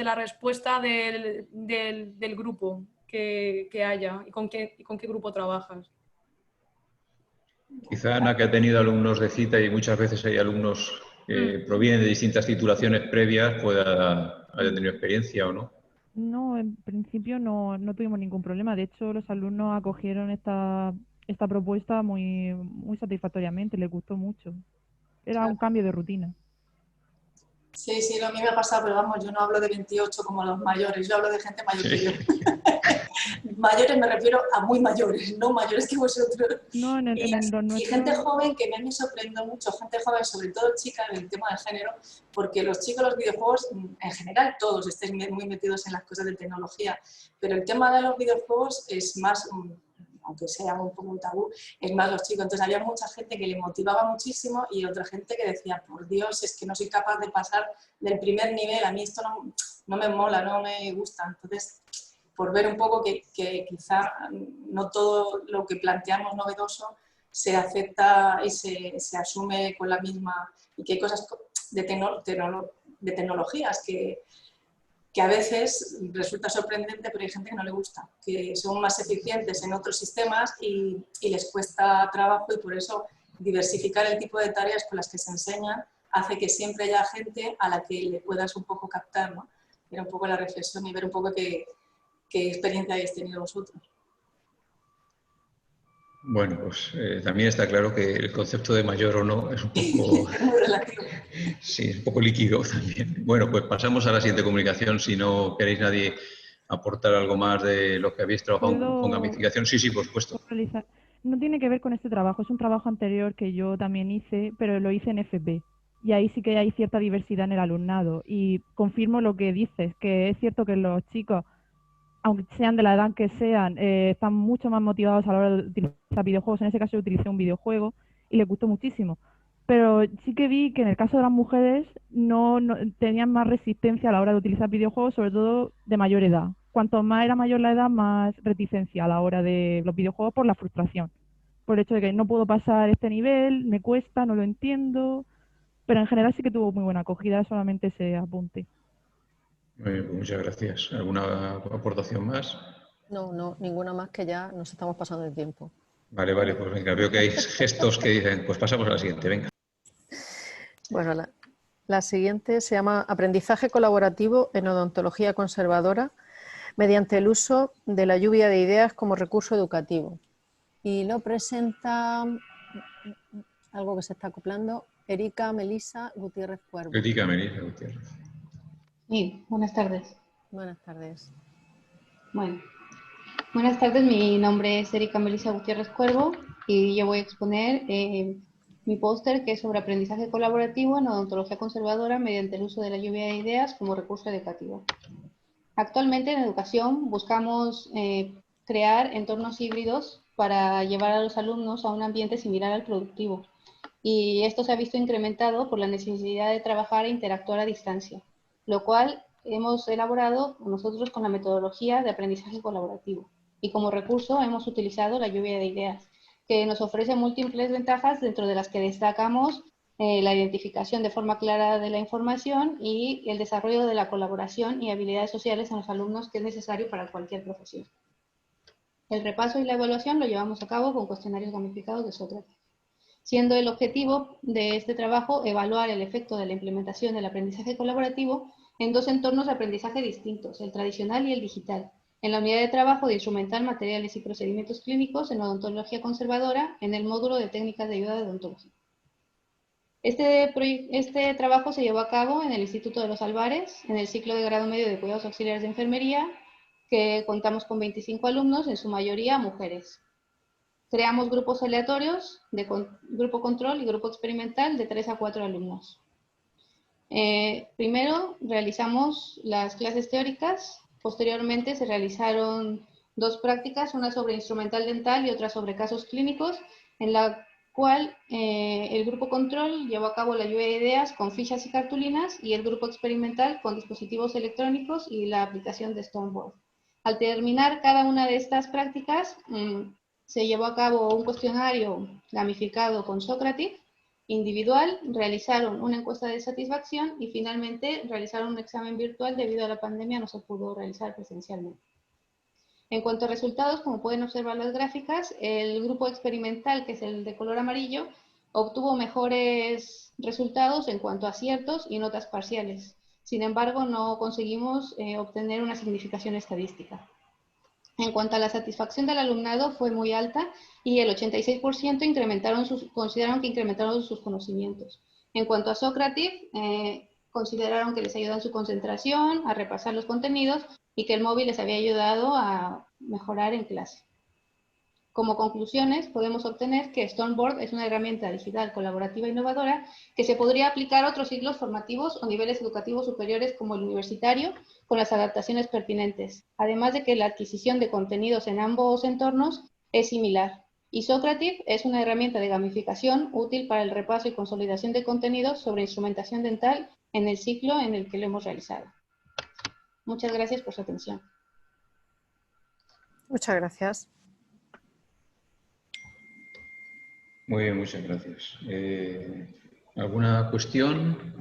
la respuesta del grupo que haya y con qué grupo trabajas. Quizá Ana, que ha tenido alumnos de cita y muchas veces hay alumnos que provienen de distintas titulaciones previas, haya tenido experiencia o no. No, en principio no tuvimos ningún problema. De hecho, los alumnos acogieron esta propuesta muy satisfactoriamente, les gustó mucho. Era un cambio de rutina. Sí, sí, lo a mí me ha pasado, pero vamos, yo no hablo de 28 como los mayores, yo hablo de gente mayor que yo. Mayores me refiero a muy mayores, no mayores que vosotros. No, y gente joven, que me sorprendió mucho, gente joven, sobre todo chicas, en el tema del género, porque los chicos, los videojuegos, en general todos estáis muy metidos en las cosas de tecnología, pero el tema de los videojuegos es más, aunque sea un poco un tabú, es más los chicos. Entonces había mucha gente que le motivaba muchísimo y otra gente que decía, por Dios, es que no soy capaz de pasar del primer nivel, a mí esto no me mola, no me gusta. Entonces, por ver un poco que quizá no todo lo que planteamos novedoso se acepta y se asume con la misma, y que hay cosas de tecnologías que a veces resulta sorprendente, pero hay gente que no le gusta, que son más eficientes en otros sistemas y les cuesta trabajo, y por eso diversificar el tipo de tareas con las que se enseñan hace que siempre haya gente a la que le puedas un poco captar, ¿no? Era un poco la reflexión y ver un poco qué experiencia habéis tenido vosotros. Bueno, pues también está claro que el concepto de mayor o no es un poco... es muy relativo. Sí, es un poco líquido también. Bueno, pues pasamos a la siguiente comunicación. Si no queréis nadie aportar algo más de lo que habéis trabajado con gamificación. Sí, por supuesto. No tiene que ver con este trabajo, es un trabajo anterior que yo también hice, pero lo hice en FP. Y ahí sí que hay cierta diversidad en el alumnado. Y confirmo lo que dices, que es cierto que los chicos, aunque sean de la edad que sean, están mucho más motivados a la hora de utilizar videojuegos. En ese caso yo utilicé un videojuego y les gustó muchísimo. Pero sí que vi que en el caso de las mujeres no tenían más resistencia a la hora de utilizar videojuegos, sobre todo de mayor edad. Cuanto más era mayor la edad, más reticencia a la hora de los videojuegos por la frustración. Por el hecho de que no puedo pasar este nivel, me cuesta, no lo entiendo. Pero en general sí que tuvo muy buena acogida, solamente ese apunte. Muy bien, pues muchas gracias. ¿Alguna aportación más? No, ninguna más, que ya nos estamos pasando de tiempo. Vale, pues venga, veo que hay gestos que dicen, pues pasamos a la siguiente, venga. Bueno, la siguiente se llama Aprendizaje colaborativo en odontología conservadora mediante el uso de la lluvia de ideas como recurso educativo. Y lo presenta algo que se está acoplando, Erika Melisa Gutiérrez Cuervo. Erika Melisa Gutiérrez. Sí, buenas tardes. Buenas tardes. Bueno, buenas tardes, mi nombre es Erika Melisa Gutiérrez Cuervo y yo voy a exponer mi póster, que es sobre aprendizaje colaborativo en odontología conservadora mediante el uso de la lluvia de ideas como recurso educativo. Actualmente en educación buscamos crear entornos híbridos para llevar a los alumnos a un ambiente similar al productivo, y esto se ha visto incrementado por la necesidad de trabajar e interactuar a distancia, lo cual hemos elaborado nosotros con la metodología de aprendizaje colaborativo, y como recurso hemos utilizado la lluvia de ideas, que nos ofrece múltiples ventajas, dentro de las que destacamos la identificación de forma clara de la información y el desarrollo de la colaboración y habilidades sociales en los alumnos, que es necesario para cualquier profesión. El repaso y la evaluación lo llevamos a cabo con cuestionarios gamificados de Sócrates, siendo el objetivo de este trabajo evaluar el efecto de la implementación del aprendizaje colaborativo en dos entornos de aprendizaje distintos, el tradicional y el digital, en la unidad de trabajo de instrumental, materiales y procedimientos clínicos en odontología conservadora, en el módulo de técnicas de ayuda de odontología. Este trabajo se llevó a cabo en el Instituto de los Albares, en el ciclo de grado medio de cuidados auxiliares de enfermería, que contamos con 25 alumnos, en su mayoría mujeres. Creamos grupos aleatorios, de grupo control y grupo experimental, de 3 a 4 alumnos. Primero realizamos las clases teóricas, posteriormente se realizaron dos prácticas, una sobre instrumental dental y otra sobre casos clínicos, en la cual el grupo control llevó a cabo la lluvia de ideas con fichas y cartulinas, y el grupo experimental con dispositivos electrónicos y la aplicación de Storyboard. Al terminar cada una de estas prácticas, se llevó a cabo un cuestionario gamificado con Sócrates individual, realizaron una encuesta de satisfacción y finalmente realizaron un examen virtual. Debido a la pandemia no se pudo realizar presencialmente. En cuanto a resultados, como pueden observar las gráficas, el grupo experimental, que es el de color amarillo, obtuvo mejores resultados en cuanto a aciertos y notas parciales. Sin embargo, no conseguimos obtener una significación estadística. En cuanto a la satisfacción del alumnado, fue muy alta y el 86% consideraron que incrementaron sus conocimientos. En cuanto a Sócrates, consideraron que les ayudó en su concentración, a repasar los contenidos, y que el móvil les había ayudado a mejorar en clase. Como conclusiones, podemos obtener que Storyboard es una herramienta digital colaborativa innovadora que se podría aplicar a otros ciclos formativos o niveles educativos superiores como el universitario, con las adaptaciones pertinentes, además de que la adquisición de contenidos en ambos entornos es similar. Y Sócrates es una herramienta de gamificación útil para el repaso y consolidación de contenidos sobre instrumentación dental en el ciclo en el que lo hemos realizado. Muchas gracias por su atención. Muchas gracias. Muy bien, muchas gracias. ¿Alguna cuestión?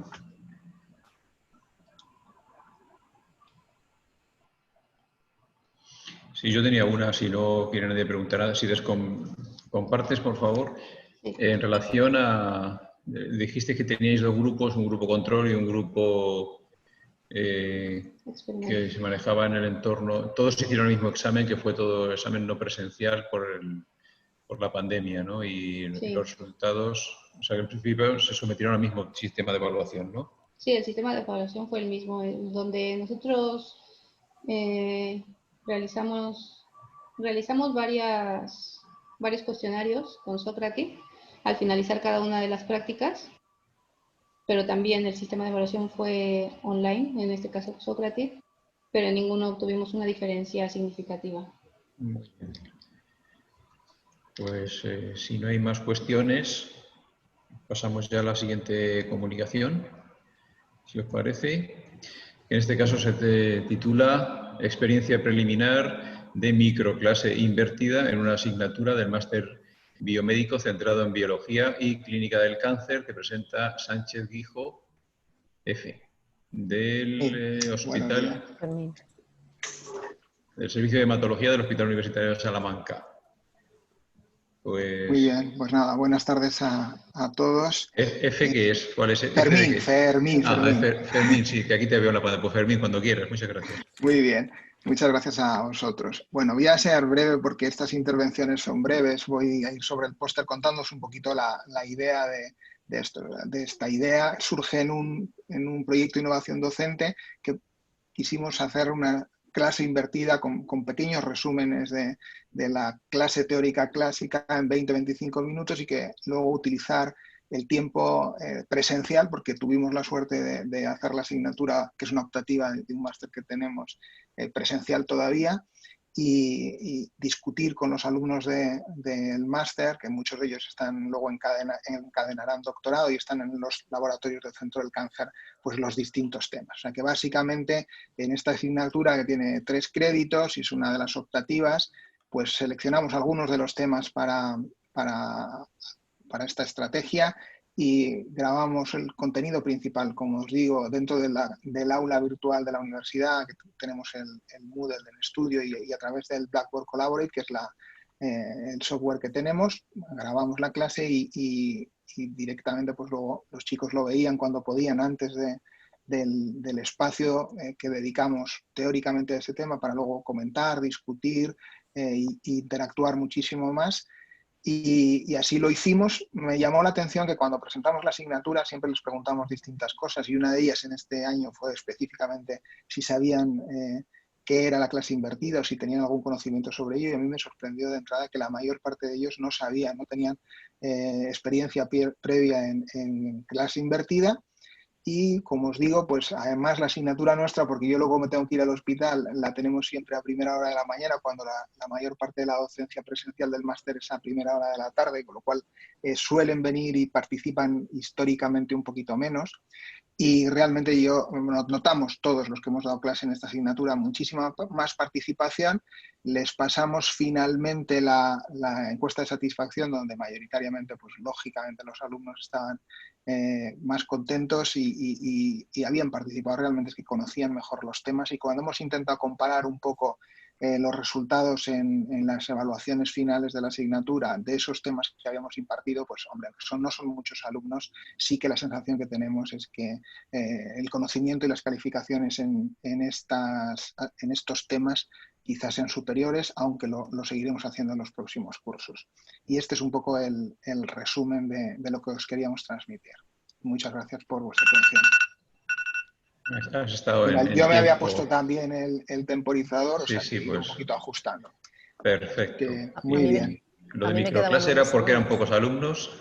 Sí, yo tenía una, si no quiere nadie preguntar nada, si compartes, por favor, en relación a... Dijiste que teníais dos grupos, un grupo control y un grupo que se manejaba en el entorno. Todos hicieron el mismo examen, que fue todo examen no presencial por la pandemia, ¿no? Y los resultados, o sea, que en principio se sometieron al mismo sistema de evaluación, ¿no? Sí, el sistema de evaluación fue el mismo, donde nosotros realizamos varios cuestionarios con Sócrates al finalizar cada una de las prácticas, pero también el sistema de evaluación fue online, en este caso Sócrates, pero en ninguno obtuvimos una diferencia significativa. Muy bien. Pues si no hay más cuestiones, pasamos ya a la siguiente comunicación, si os parece. En este caso se titula Experiencia preliminar de microclase invertida en una asignatura del máster biomédico centrado en biología y clínica del cáncer, que presenta Sánchez Guijo F, del hospital. del Servicio de Hematología del Hospital Universitario de Salamanca. Pues... Muy bien, pues nada, buenas tardes a todos. ¿F qué es? ¿Cuál es? Fermín, Fermín. Fermín, sí, que aquí te veo en la pantalla. Pues Fermín, cuando quieras. Muchas gracias. Muy bien, muchas gracias a vosotros. Bueno, voy a ser breve porque estas intervenciones son breves. Voy a ir sobre el póster contándoos un poquito la idea de esto. De esta idea surge en un proyecto de innovación docente que quisimos hacer una clase invertida con pequeños resúmenes de la clase teórica clásica en 20-25 minutos y que luego utilizar el tiempo presencial, porque tuvimos la suerte de hacer la asignatura, que es una optativa de un máster que tenemos presencial todavía, y discutir con los alumnos del máster, que muchos de ellos están luego encadenarán doctorado y están en los laboratorios del Centro del Cáncer, pues los distintos temas. O sea que básicamente en esta asignatura, que tiene 3 créditos y es una de las optativas, pues seleccionamos algunos de los temas para esta estrategia y grabamos el contenido principal, como os digo, dentro del aula virtual de la universidad, que tenemos el Moodle del estudio y a través del Blackboard Collaborate, que es el software que tenemos. Grabamos la clase y directamente pues luego los chicos lo veían cuando podían antes del espacio que dedicamos teóricamente a ese tema para luego comentar, discutir e interactuar muchísimo más. Y así lo hicimos. Me llamó la atención que cuando presentamos la asignatura siempre les preguntamos distintas cosas y una de ellas en este año fue específicamente si sabían qué era la clase invertida o si tenían algún conocimiento sobre ello, y a mí me sorprendió de entrada que la mayor parte de ellos no sabían, no tenían experiencia previa en clase invertida. Y como os digo, pues además la asignatura nuestra, porque yo luego me tengo que ir al hospital, la tenemos siempre a primera hora de la mañana, cuando la mayor parte de la docencia presencial del máster es a primera hora de la tarde, con lo cual suelen venir y participan históricamente un poquito menos. Y realmente notamos todos los que hemos dado clase en esta asignatura muchísima más participación. Les pasamos finalmente la encuesta de satisfacción, donde mayoritariamente, pues lógicamente los alumnos estaban más contentos y habían participado. Realmente es que conocían mejor los temas, y cuando hemos intentado comparar un poco los resultados en las evaluaciones finales de la asignatura de esos temas que habíamos impartido, pues hombre, no son muchos alumnos, sí que la sensación que tenemos es que el conocimiento y las calificaciones en estos temas quizás sean superiores, aunque lo seguiremos haciendo en los próximos cursos. Y este es un poco el resumen de lo que os queríamos transmitir. Muchas gracias por vuestra atención. Has estado yo me había puesto también el temporizador, sí, o sea, que pues, un poquito ajustando. Perfecto. Muy bien. Lo de microclase era porque eran pocos alumnos.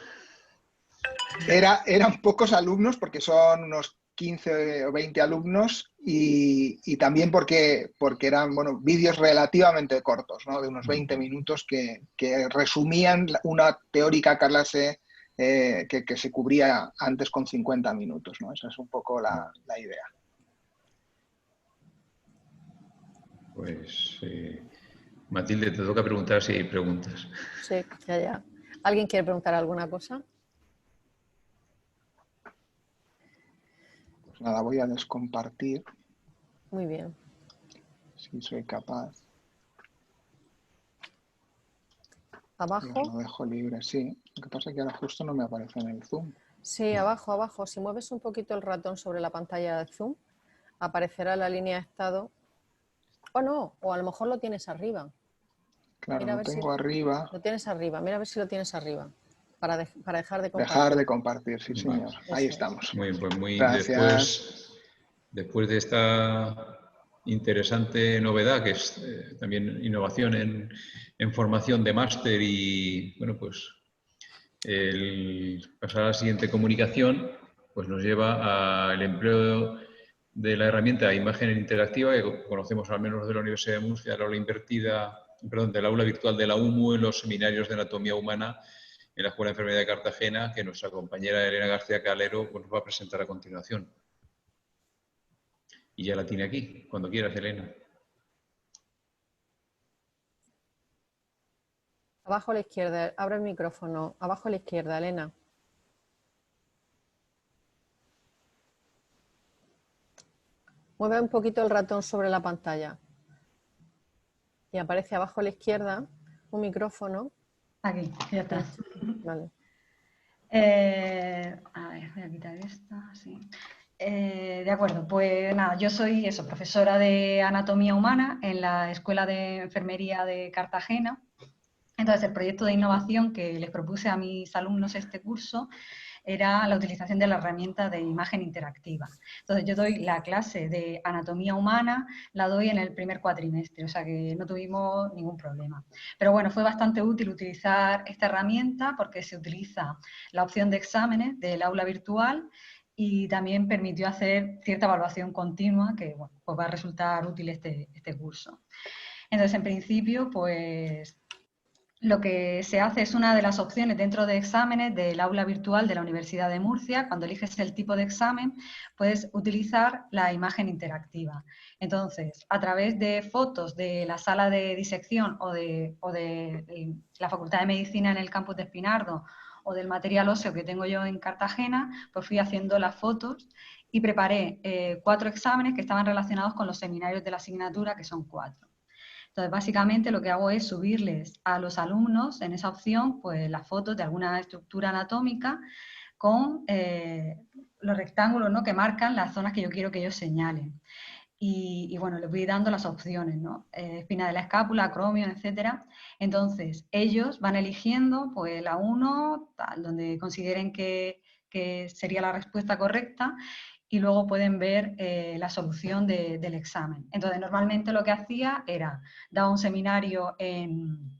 Eran pocos alumnos porque son unos 15 o 20 alumnos y también porque eran vídeos relativamente cortos, ¿no? De unos 20 minutos que resumían una teórica clase que se cubría antes con 50 minutos, ¿no? Esa es un poco la idea. Pues Matilde, te toca preguntar si hay preguntas. Sí, ya. ¿Alguien quiere preguntar alguna cosa? Pues nada, voy a descompartir. Muy bien. Si soy capaz. ¿Abajo? Lo dejo libre, sí. Lo que pasa es que ahora justo no me aparece en el Zoom. Sí, abajo. Si mueves un poquito el ratón sobre la pantalla de Zoom, aparecerá la línea de estado. O no, o a lo mejor lo tienes arriba. Claro, lo tengo arriba. Lo tienes arriba, mira a ver si lo tienes arriba. Para dejar de compartir. Dejar de compartir, sí, señor. Ahí estamos. Muy bien, pues gracias. Después de esta interesante novedad, que es también innovación en formación de máster, y bueno, pues el pasar a la siguiente comunicación pues nos lleva al empleo de la herramienta imagen interactiva, que conocemos al menos de la Universidad de Murcia, la aula invertida, del aula virtual de la UMU en los seminarios de anatomía humana en la Escuela de Enfermería de Cartagena, que nuestra compañera Elena García Calero pues, nos va a presentar a continuación. Y ya la tiene aquí, cuando quieras, Elena. Abajo a la izquierda, abre el micrófono. Abajo a la izquierda, Elena. Mueve un poquito el ratón sobre la pantalla. Y aparece abajo a la izquierda un micrófono. Aquí, ya está. Vale. A ver, voy a quitar esta, sí. De acuerdo, pues nada, yo soy profesora de anatomía humana en la Escuela de Enfermería de Cartagena. Entonces, el proyecto de innovación que les propuse a mis alumnos este curso era la utilización de la herramienta de imagen interactiva. Entonces, yo doy la clase de anatomía humana, la doy en el primer cuatrimestre, o sea que no tuvimos ningún problema. Pero bueno, fue bastante útil utilizar esta herramienta porque se utiliza la opción de exámenes del aula virtual y también permitió hacer cierta evaluación continua que bueno, pues va a resultar útil este curso. Entonces, en principio, pues lo que se hace es una de las opciones dentro de exámenes del aula virtual de la Universidad de Murcia. Cuando eliges el tipo de examen, puedes utilizar la imagen interactiva. Entonces, a través de fotos de la sala de disección o de la Facultad de Medicina en el campus de Espinardo o del material óseo que tengo yo en Cartagena, pues fui haciendo las fotos y preparé 4 exámenes que estaban relacionados con los seminarios de la asignatura, que son 4. Entonces, básicamente lo que hago es subirles a los alumnos en esa opción pues las fotos de alguna estructura anatómica con los rectángulos, ¿no?, que marcan las zonas que yo quiero que ellos señalen. Y bueno, les voy dando las opciones, ¿no? Espina de la escápula, acromio, etcétera. Entonces, ellos van eligiendo pues la 1, donde consideren que sería la respuesta correcta, y luego pueden ver la solución del examen. Entonces, normalmente lo que hacía era dar un seminario en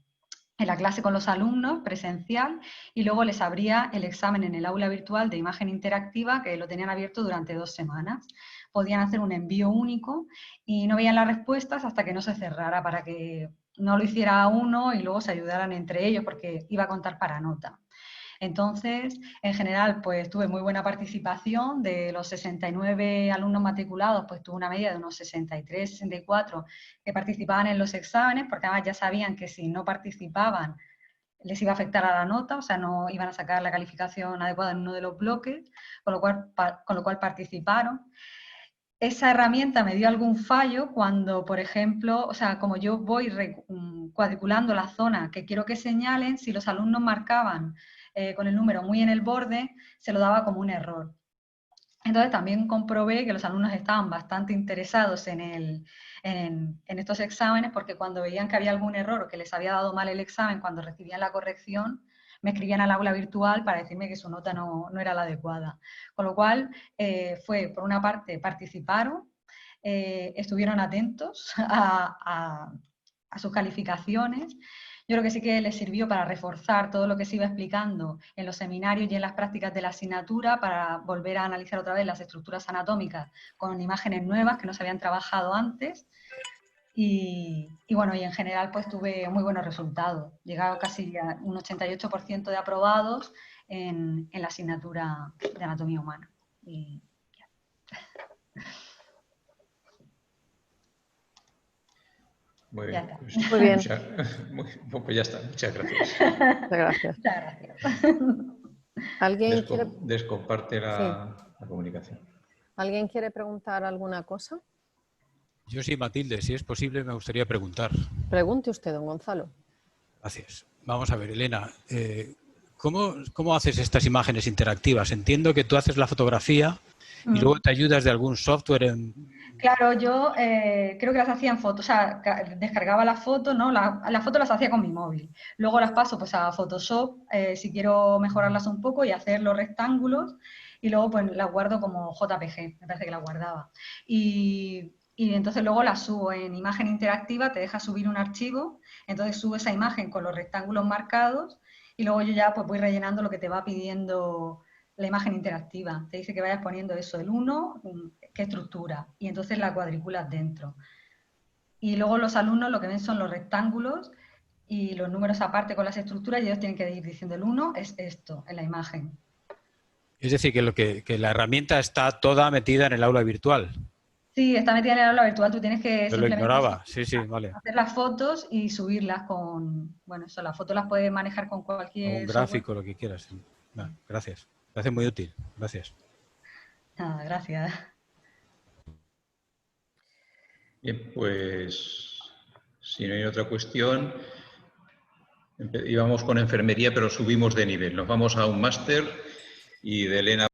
la clase con los alumnos, presencial, y luego les abría el examen en el aula virtual de imagen interactiva, que lo tenían abierto durante 2 semanas. Podían hacer un envío único y no veían las respuestas hasta que no se cerrara, para que no lo hiciera uno y luego se ayudaran entre ellos, porque iba a contar para nota. Entonces, en general, pues tuve muy buena participación. De los 69 alumnos matriculados, pues tuve una media de unos 63, 64 que participaban en los exámenes, porque además ya sabían que si no participaban les iba a afectar a la nota, o sea, no iban a sacar la calificación adecuada en uno de los bloques, con lo cual participaron. Esa herramienta me dio algún fallo cuando, por ejemplo, o sea, como yo voy cuadriculando la zona que quiero que señalen, si los alumnos marcaban con el número muy en el borde, se lo daba como un error. Entonces también comprobé que los alumnos estaban bastante interesados en estos exámenes, porque cuando veían que había algún error o que les había dado mal el examen, cuando recibían la corrección, me escribían al aula virtual para decirme que su nota no era la adecuada. Con lo cual, por una parte, participaron, estuvieron atentos a sus calificaciones. Yo creo que sí que les sirvió para reforzar todo lo que se iba explicando en los seminarios y en las prácticas de la asignatura, para volver a analizar otra vez las estructuras anatómicas con imágenes nuevas que no se habían trabajado antes. Y bueno, y en general pues tuve muy buenos resultados. Llegaba casi a un 88% de aprobados en la asignatura de anatomía humana. Muy bien. Muy bien. Pues ya está. Muchas gracias. Muchas gracias. Muchas gracias. ¿Alguien quiere... Descomparte la comunicación. ¿Alguien quiere preguntar alguna cosa? Yo sí, Matilde, si es posible, me gustaría preguntar. Pregunte usted, don Gonzalo. Gracias. Vamos a ver, Elena, ¿cómo haces estas imágenes interactivas? Entiendo que tú haces la fotografía y luego te ayudas de algún software. Claro, yo creo que las hacía en foto, o sea, descargaba las fotos, ¿no? Las fotos las hacía con mi móvil. Luego las paso pues a Photoshop si quiero mejorarlas un poco y hacer los rectángulos, y luego pues las guardo como JPG, me parece que las guardaba. Y entonces luego las subo en imagen interactiva, te deja subir un archivo, entonces subo esa imagen con los rectángulos marcados y luego yo ya pues voy rellenando lo que te va pidiendo la imagen interactiva. Te dice que vayas poniendo eso, el 1, qué estructura, y entonces la cuadrículas dentro. Y luego los alumnos lo que ven son los rectángulos y los números aparte con las estructuras, y ellos tienen que ir diciendo el 1 es esto en la imagen. Es decir, que la herramienta está toda metida en el aula virtual. Sí, está metida en el aula virtual, tú tienes que Yo lo ignoraba, sí, vale. hacer las fotos y subirlas con... Bueno, eso, las fotos las puedes manejar con cualquier Un gráfico, software. lo que quieras. No, gracias. Me parece muy útil. Gracias. Nada, gracias. Bien, pues Si no hay otra cuestión, íbamos con enfermería, pero subimos de nivel. Nos vamos a un máster y de Elena